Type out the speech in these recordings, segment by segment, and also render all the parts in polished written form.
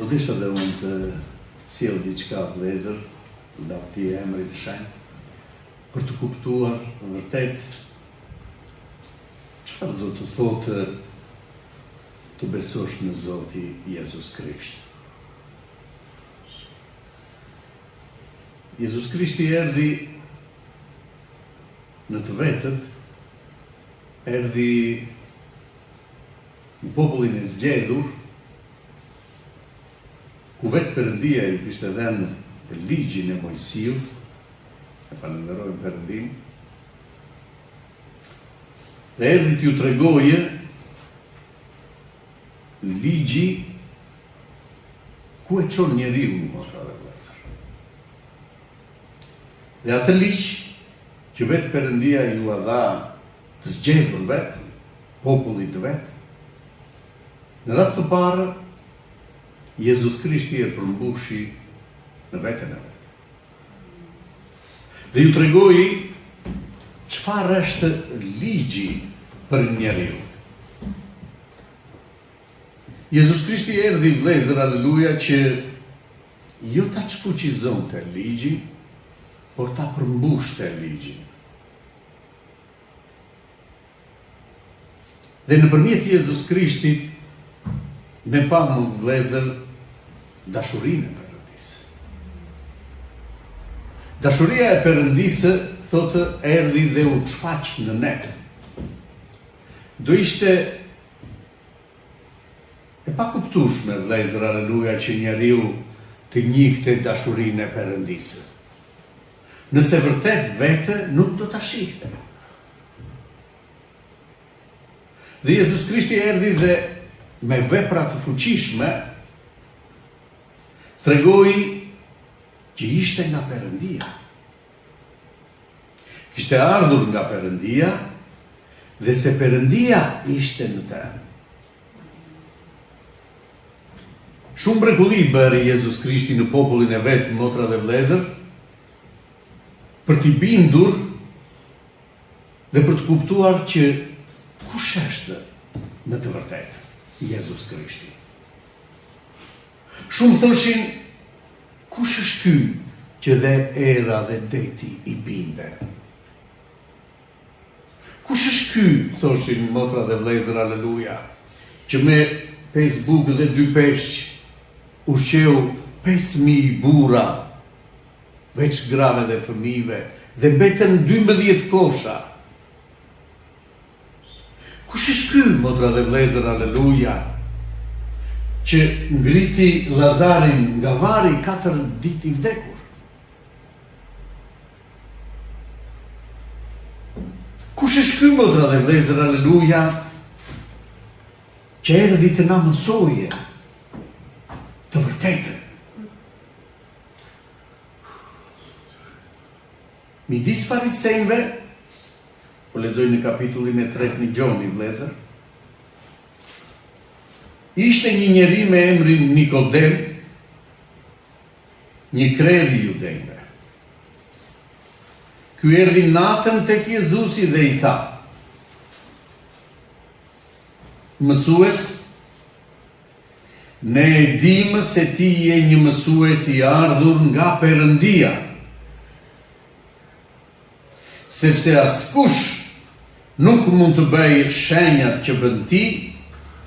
Do disha dhe unë të sjell diçka vëllezër, nga këtij emri të shenjtë, për të kuptuar vërtet çfarë do të thotë të besosh në Zoti Jezus Krisht. Jezus Krishti erdhi në të vetët, erdhi në popullin e zgjedhur, ku vetë Perëndia i kishte dhënë ligjin e Mojsiut, e falenderojmë Perëndin, dhe erdhi t'ju tregoje ligji ku e çon njeriu në motra dhe vëllezër. Dhe atë ligj që vetë Perëndia ju a dha të zgjedhurve, popullit të vet, në radhë të parë, Jezus Krishti e përmbushi në veten e vet. Dhe ju tregoi çfarë është ligji për njeriu. Jezus Krishti erdhi vëllezër, aleluja, që jo ta çfuqizonte ligjin, por ta përmbushte ligjin. Dhe nëpërmjet Jezus Krishtit ne pamëm vëllezër dashurinë e Perëndisë. Dashuria e Perëndisë, thotë, erdhi dhe u çfaq në ne. Do ishte e pakuptueshme vëllezër, aleluja, që njeriu të njihte dashurinë e Perëndisë. Nëse vërtet vete nuk do ta shihte. Dhe Jezus Krishti erdhi dhe me vepra të fuqishme tregoi që ishte nga Perëndia. Kishte ardhur nga Perëndia dhe se Perëndia ishte në të. Shumë mrekulli bëri Jezus Krishti në popullin e vet, motra dhe vëllezër, për t'i bindur dhe për të kuptuar që kush është në të vërtetë Jezus Krishti. Shumë thoshin, kush është ky që dhe era dhe deti i binde? Kush është ky, thoshin motra dhe vëllezër, aleluja, që me Facebook dhe 2 peshq ushqeu 5.000 burra, veç grave dhe fëmijëve, dhe mbetën 12 kosha. Kush është ky, motra dhe vëllezër, aleluja, që ngriti Lazarin nga vari 4 ditë i vdekur? Kush është ky, motra dhe vëllezër, aleluja, që erdhi të na mësoje të vërtetën? Midis farisejve, po lexoj në kapitullin e 3 në Gjoni, vëllezër, ishte një njeri me emrin Nikodem, një krer i judejve. Ky erdhi natën tek Jezusi dhe i tha: Mësues, ne e dimë se ti je një mësues i ardhur nga Perëndia, sepse askush nuk mund të bëjë shenjat që bën ti,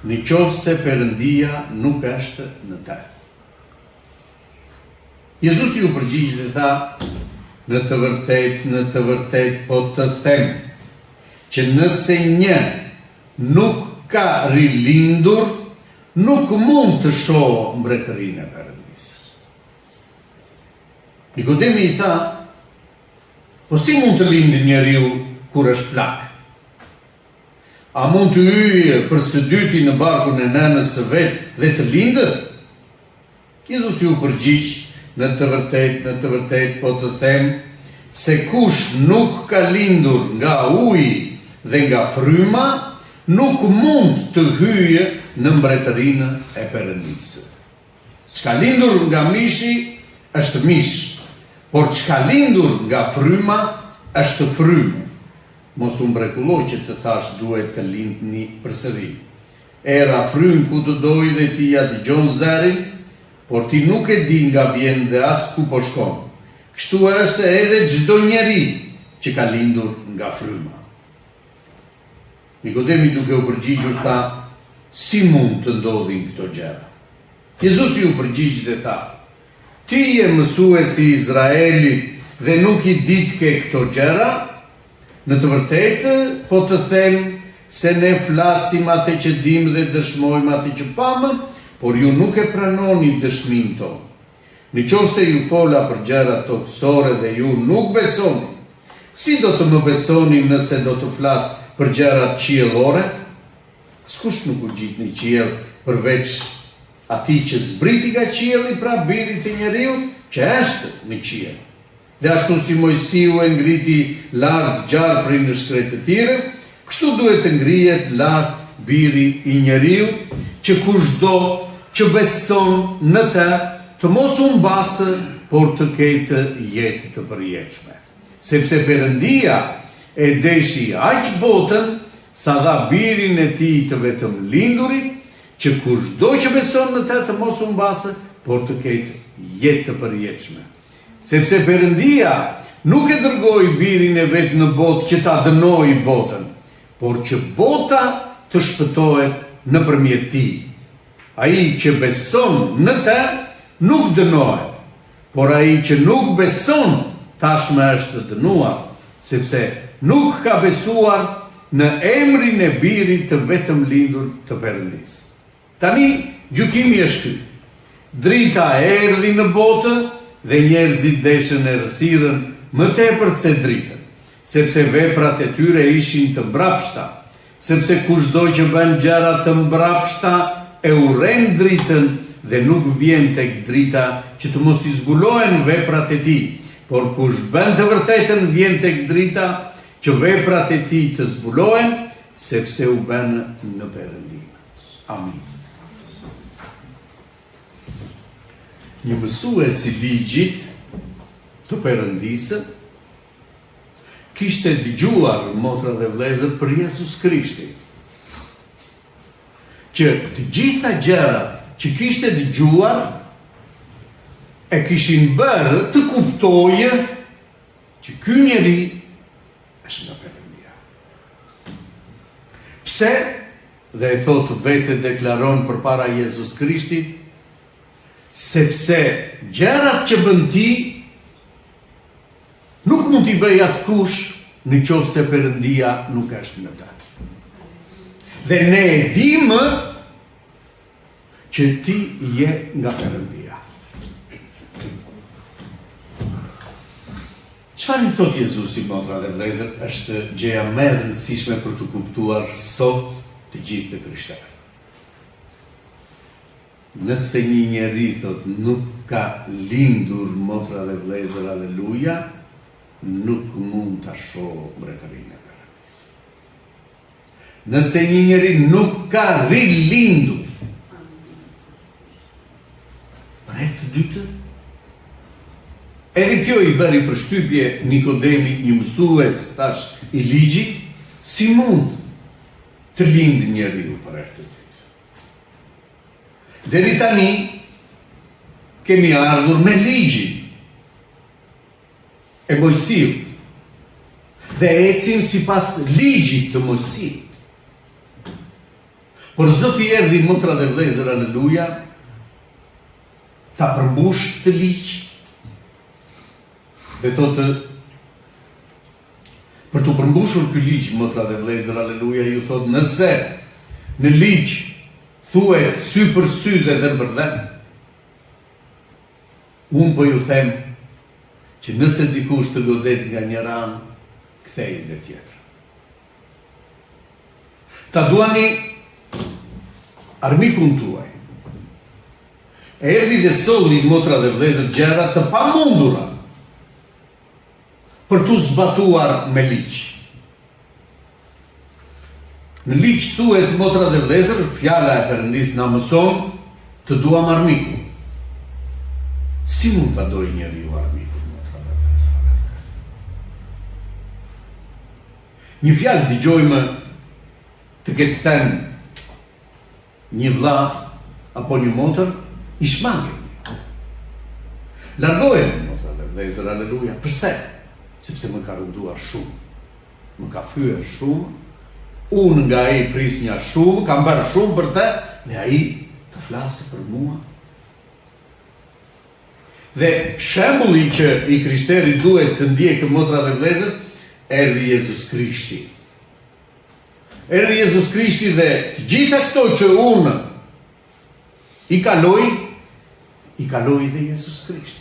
nëse Perëndia nuk është në te. Jezusi u përgjigj dhe tha: në të vërtet, po të them, që nëse një nuk ka rilindur, nuk mund të shohë mbretërinë e Perëndisë. Nikodemi i tha: po si mund të lindë njeriu kur është plak? A mund të hyjë për së dyti në barkun e nënës së vet dhe të lindë? Jezusi u përgjigj: në të vërtet, po të them, se kush nuk ka lindur nga uji dhe nga fryma, nuk mund të hyjë në mbretërinë e Perëndisë. Çka lindur nga mishi është mish, por çka lindur nga fryma është frymë. Mos u mrekulloj që të thash duhet të lindni përsëri. Era frym ku të doj dhe ti ja dëgjon zërin, por ti nuk e di nga vjen dhe as ku po shkon. Kështu është edhe çdo njeri që ka lindur nga fryma. Nikodemi duke u përgjigjur tha, si mund të ndodhin këto gjëra? Jezusi u përgjigj dhe tha, ti je mësuesi i Izraelit dhe nuk i ditë ke këto gjëra? Në të vërtetë, po të them se ne flasim atë që dim dhe dëshmojmë atë që pamëm, por ju nuk e pranoni dëshminë tonë. Nëse ju fola për gjëra tokësore dhe ju nuk besoni, si do të më besoni nëse do të flas për gjërat qiellore? S'kush nuk u gjit në qiell përveç atij që zbriti nga qielli, pra Biri i Njeriut që është në qiell. Dhe ashtu si Mojsiu e ngriti lart gjarprin në shkretë të tire, kështu duhet të ngrihet lart Biri i Njeriut, që kushdo që beson në të, të mos u mbasë, por të ketë jetë të përjetshme. Sepse Perëndia e deshi aq botën, sa dha Birin e tij të vetëm lindurit, që kushdo që beson në të, të mos u mbasë, por të ketë jetë të përjetshme. Sepse Perëndia nuk e dërgoi Birin e vet në botë që ta dënoi botën, por që bota të shpëtohet nëpërmjet tij. Ai që beson në të nuk dënohet, por ai që nuk beson tashmë është dënuar, sepse nuk ka besuar në emrin e Birit të vetëm lindur të Perëndisë. Tani gjykimi është ky. Drita erdhi në botë dhe njerëzit deshën errësirën më tepër se dritën, sepse veprat e tyre ishin të mbrapshta, sepse kushdo që bën gjëra të mbrapshta e urren dritën dhe nuk vjen tek drita që të mos i zbulohen veprat e tij, por kush bën të vërtetën vjen tek drita që veprat e tij të zbulohen, sepse u bën në Perëndim. Amin. Një mësues i ligjit të Perëndisë kishte dëgjuar, motra dhe vëllezër, për Jezus Krishtin, që të gjitha gjërat që kishte dëgjuar e kishin bërë të kuptojë që ky njeri është nga Perëndia. Pse? Dhe e thot vetë deklaron përpara Jezus Krishtit, sepse gjërat që bën ti nuk mund t'i bëj askush nëse Perëndia nuk është në të. Dhe ne e dimë që ti je nga Perëndia. Çfarë i thot Jezusi, motra dhe vëllezër, është gjëja më e rëndësishme për të kuptuar sot të gjithë të krishterët. Nëse një njeri thot nuk ka lindur, motra dhe vëllezër, aleluja, nuk mund ta shohë mbretërinë e Perëndisë. Nëse një njeri nuk ka rilindur, për herë të dytë, edhe kjo i bëri përshtypje Nikodemi, një mësues tash i ligjit, si mund të lindë njeriu për herë të dytë. Deri tani kemi ardhur me ligjin e Mojsiut dhe ecim sipas ligjit të Mojsiut. Por Zoti erdhi, motra dhe vëllezër, aleluja, ta përmbush këtë ligj dhe thotë, për të përmbushur ky ligj, motra dhe vëllezër, aleluja, ju thotë, nëse në ligj thuhet sy për sy dhe dhem për dhem, unë po ju them që nëse dikush të godet nga një ranë, kthej dhe tjetër. Ta duani armikun tuaj. Erdhi dhe solli, motra dhe vëllezër, gjëra të pamundura për tu zbatuar me ligj. Në ligj thuhet, motra dhe vëllezër, fjala e Perëndisë na mëson të duam armikun. Si mund ta dojë njeriu armikun, motra dhe vëllezër? Një fjalë dëgjojmë të ketë thënë një vëlla apo një motër, i shmangët. Largohem, motra dhe vlezër, aleluja. Përse? Sepse më ka rënduar shumë. Më ka fyer shumë. Unë nga ai prisnja shumë, kam bërë shumë për te, dhe ai të flasë për mua. Dhe shembulli që i krishterë duhet të ndjekë, motra dhe vlezër, erdhi Jezus Krishti. Erdhi Jezus Krishti dhe të gjitha këto që unë i kaloj dhe Jezus Krishti.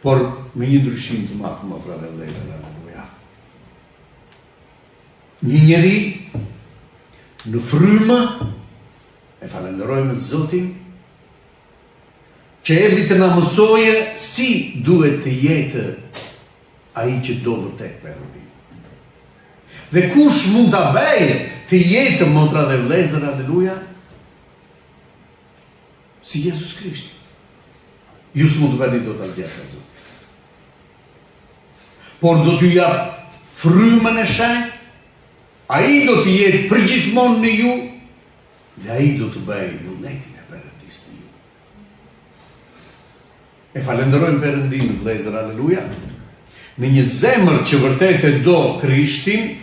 Por me një ndryshim të madh, motra dhe vlezër, aleluja. Një njeri në frymë, e falenderojmë Zotin, që erdhi të na mësoje si duhet të jetë ai që do vërtet Perëndin. Dhe kush mund ta bëjë të jetë, motra dhe vlezër, aleluja, si Jezus Krishti. Ju s'mund të bëni do të zgjatë Zotin. Por do t'ju jap frymën e shenjtë, ai do të jetë përgjithmonë në ju, dhe ai do të bëjë vullnetin e Perëndis në ju. E falenderojmë Perëndin, vlezër, aleluja, në një zemër që vërtet e do Krishtin,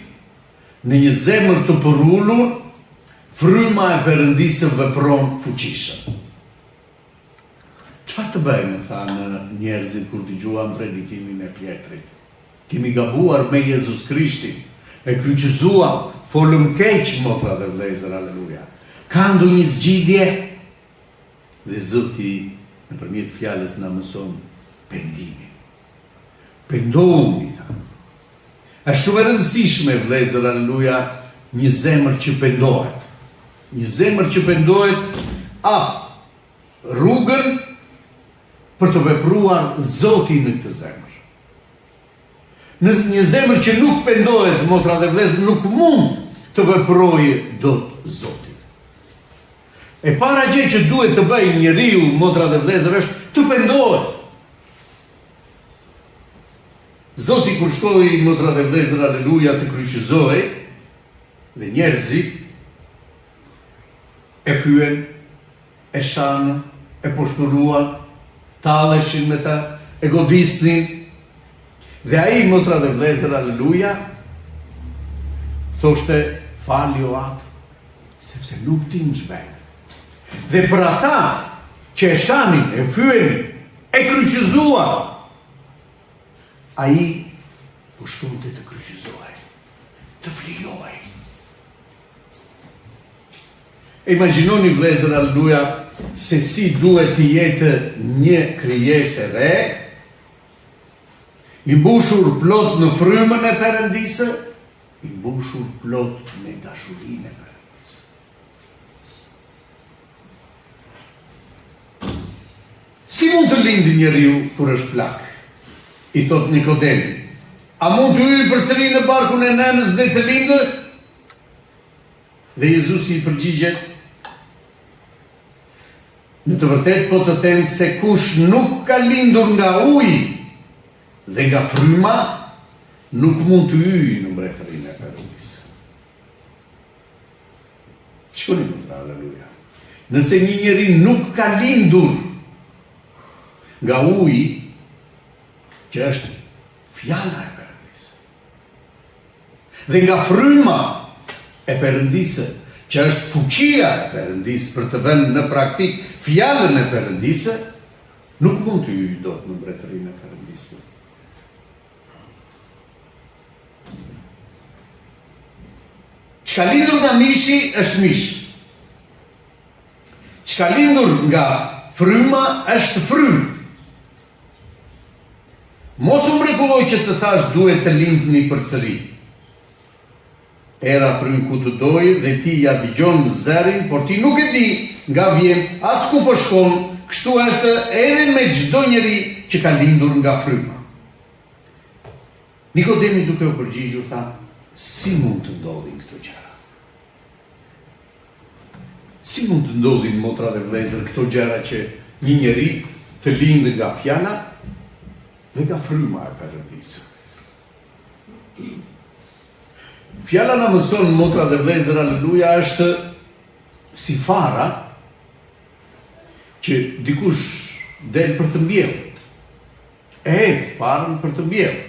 në një zemër të përullur, fryma e Perëndisë vepron fuqishëm. Çfarë të bëjmë, thanë njerëzit kur dëgjuan predikimin e Pjetrit? Kemi gabuar me Jezus Krishtin, e kryqëzuam, folëm keq, motra dhe vlezër, aleluja. Ka ndonjë zgjidhje? Dhe Zoti nëpërmjet fjalës na mëson pendimin. Pendohuni, thanë. Është shumë e rëndësishme, vlezër, aleluja, një zemër që pendohet. Një zemër që pendohet rrugën për të vepruar Zoti në këtë zemër. Në një zemër që nuk pendohet, motra dhe vlezër, nuk mund të veprojë dot Zotin. E para gjë që duhet të bëjë njeriu, motra dhe vlezër, është të pendohet. Zoti kur shkoi, motra dhe vlezër, aleluja, të kryqëzohej, dhe njerëzit e fyen, e shanë, e poshturuan, talleshin me ta, e godisnin, dhe ai, motra dhe vlezër, aleluja, thoshte, faljo atë, sepse nuk din ç'bën. Dhe për ata që e shanin, e fyenin, e kryqëzuan, ai po shkonte të kryqëzohej, të flijohej. Imagjinoni, vlezër, aleluja, se si duhet të jetë një krijesë e re, i mbushur plot në frymën e Perëndisë, i mbushur plot me dashurinë e Perëndisë. Si mund të lindë njeriu kur është plak? I thot Nikodemi. A mund të hyjë përsëri në barkun e nënës dhe të lindë? Dhe Jezusi i përgjigjet, në të vërtet po të them se kush nuk ka lindur nga uji dhe nga fryma, nuk mund të hyjë në mbretërinë e Perëndisë. Shikoni, aleluja. Nëse një njeri nuk ka lindur nga uji, që është fjala e Perëndisë, dhe nga fryma e Perëndisë, që është fuqia e Perëndisë për të vënë në praktik fjalën e Perëndisë, nuk mund të hyjë dot në mbretërinë e Perëndisë. Çka lindur nga mishi është mish. Çka lindur nga fryma është frymë. Mos u mrekulloj që të thash duhet të lindni përsëri. Era frymë ku të dojë dhe ti ja dëgjon zërin, por ti nuk e di nga vjen, as ku po shkon, kështu është edhe me çdo njeri që ka lindur nga fryma. Nikodemi duke u përgjigjur tha, si mund të ndodhin këto gjëra? Si mund të ndodhin, motra dhe vlezër, këto gjëra që një njeri të lindë nga fjala dhe nga fryma e Perëndisë? Fjala na mëson, motra dhe vlezër, aleluja, është si fara që dikush del për të mbjellë. E hedh farën për të mbjellë.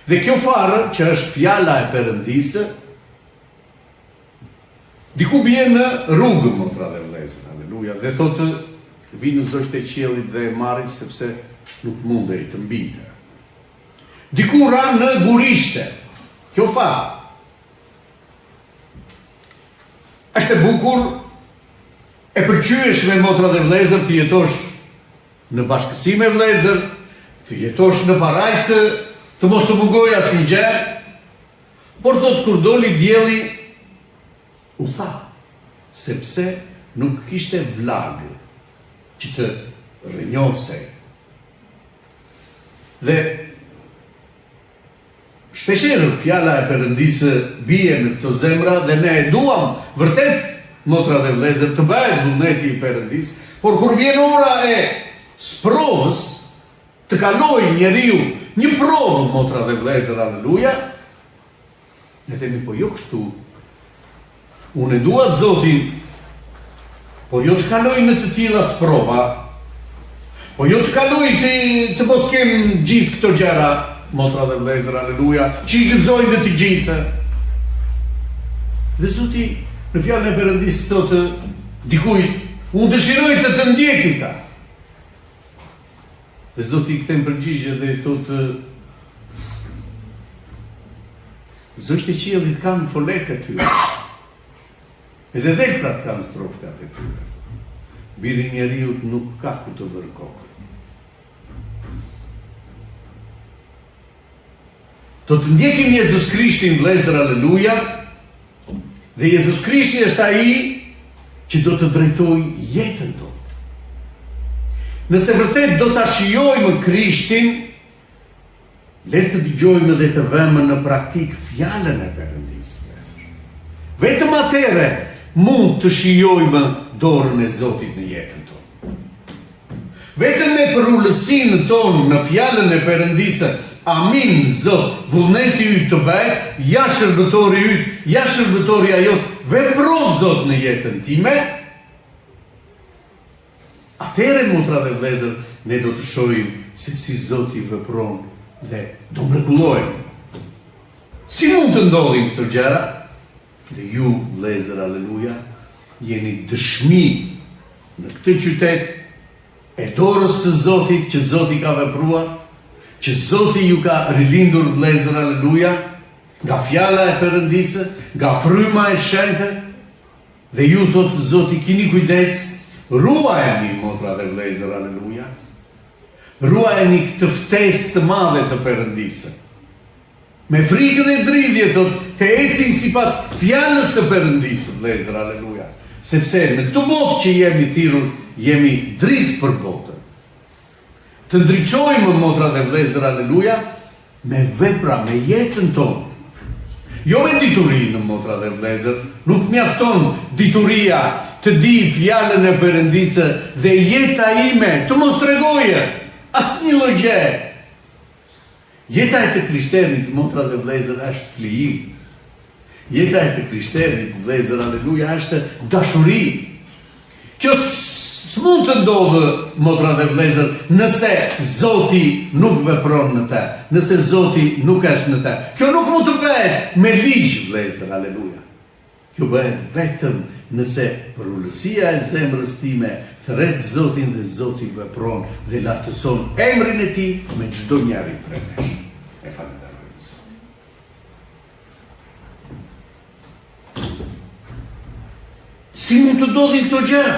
Dhe kjo farë, që është fjala e Perëndisë, diku bie në rrugë, motra dhe vëllezër, haleluja, dhe thotë, vinë zogjtë e qiellit dhe e marrin sepse nuk mundej të mbinte. Diku ra në gurishte, kjo farë. Është e bukur, e pëlqyeshme, motra dhe vëllezër, të jetosh në bashkësi me vëllezër, të jetosh në parajsë, të mos të mungoj asnjë gjë, por thot kur doli dielli u tha, sepse nuk kishte vlag që të rrënjose. Dhe shpeshherë fjala e Perëndisë bie në këto zemra dhe ne e duam vërtet, motra dhe vëllezër, të bëhet vullneti i Perëndisë, por kur vjen ora e sprovës, të kalojë njeriu një provë, motra dhe vëllezër, haleluja, ne themi, po jo kështu, unë e dua Zotin, po jo të kaloj në të tilla sprova, po jo të kaloj të mos kem gjithë këto gjëra, motra dhe vëllezër, haleluja, që i gëzojnë të gjithë. Dhe Zoti në fjalën e Perëndisë thotë dikujt, unë dëshiroj të të ndjeki ta. Dhe Zoti i kthen përgjigje dhe i thotë, zogjtë e qiellit kanë folet e tyre, edhe dheprat kanë strofkat e tyre. Biri i njeriut nuk ka ku të vërë kokën. Do të ndjekim Jezus Krishtin, vëllezër, haleluja, dhe Jezus Krishti është ai që do të drejtojë jetën tonë. Nëse vërtet do ta shijojmë Krishtin, le të dëgjojmë dhe të vëmë në praktik fjalën e Perëndisë. Vetëm atëherë mund të shijojmë dorën e Zotit në jetën tonë. Vetëm me përullësinë tonë në fjalën e Perëndisë, amin, Zot, vullneti yt të bëhet, ja shërbëtori yt, ja shërbëtoria jot, vepro Zot në jetën time. Atëherë, motra dhe vëllezër, ne do të shohim se si Zoti vepron dhe do mrekullohemi. Si mund të ndodhin këto gjëra? Dhe ju, vëllezër, haleluja, jeni dëshmi në këtë qytet e dorës së Zotit që Zoti ka vepruar, që Zoti ju ka rilindur, vëllezër, haleluja, nga fjala e Perëndisë, nga fryma e shenjtë, dhe ju thotë Zoti, keni kujdes, ruajeni, motra dhe vëllezër, haleluja, ruajeni këtë ftesë të madhe të Perëndisë. Me frikë dhe dridhje, thotë, të ecim sipas fjalës të Perëndisë, vëllezër, haleluja, sepse në këtë botë që jemi thirrur, jemi dritë për botën. Të ndriçojmë, motra dhe vëllezër, haleluja, me vepra, me jetën tonë. Jo me diturinë, motra dhe vëllezër, nuk mjafton dituria të di fjalën e Perëndisë dhe jeta ime të mos tregojë asnjë lloj gjë. Jeta e të krishterët, motra dhe vëllezër, është flijim. Jeta e të krishterët, vëllezër, haleluja, është dashuri. Kjo s'mund të ndodhë, motra dhe vëllezër, nëse Zoti nuk vepron në te, nëse Zoti nuk është në te. Kjo nuk mund të bëhet me ligj, vëllezër, haleluja. Kjo bëhet vetëm nëse përullësia e zemrës time thret Zotin dhe Zoti vepron dhe lartëson emrin e tij me çdo njeri prej nesh. E falenderojmë Zotin. Si mund të ndodhin këto gjëra?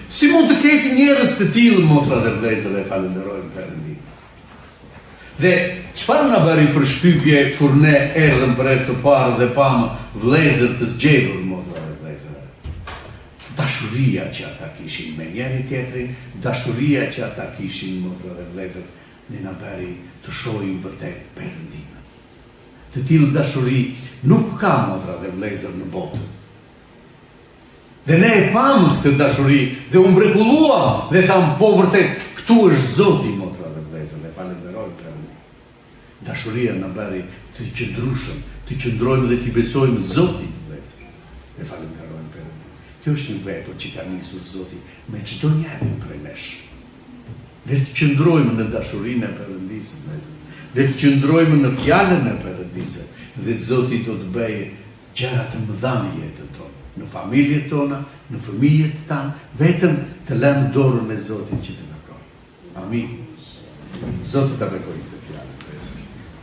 Si mund të ketë njerëz të tillë, motra dhe vëllezër, e falenderojmë Perëndin. Dhe çfarë na bëri përshtypje kur ne erdhëm për herë të parë dhe pamë vëllezër të zgjedhur, motra dhe vëllezër? Dashuria që ata kishin me njëri tjetrin, dashuria që ata kishin, motra dhe vëllezër, ne na bëri të shohim vërtet Perëndin. Të tillë dashuri nuk ka, motra dhe vëllezër, në botë. Dhe ne e pamë këtë dashuri dhe u mrekulluam dhe thamë, po vërtet, këtu është Zoti, motra dhe vëllezër, dhe falenderojmë Perëndin. Dashuria na bëri të qëndrueshëm, të qëndrojmë dhe të besojmë Zotin, vëllezër. Dhe falenderojmë Perëndin. Kjo është një vepër që ka nisur Zoti me çdo njeri prej nesh. Le të qëndrojmë në dashurinë e Perëndisë mes. Le të qëndrojmë në fjalën e Perëndisë dhe Zoti do të bëjë gjëra të mëdha në jetën tonë, në familjet tona, në fëmijët tanë, vetëm të lëmë dorën e Zotit që të na krijoi. Amin. Zoti ta bekojë këtë fjalë.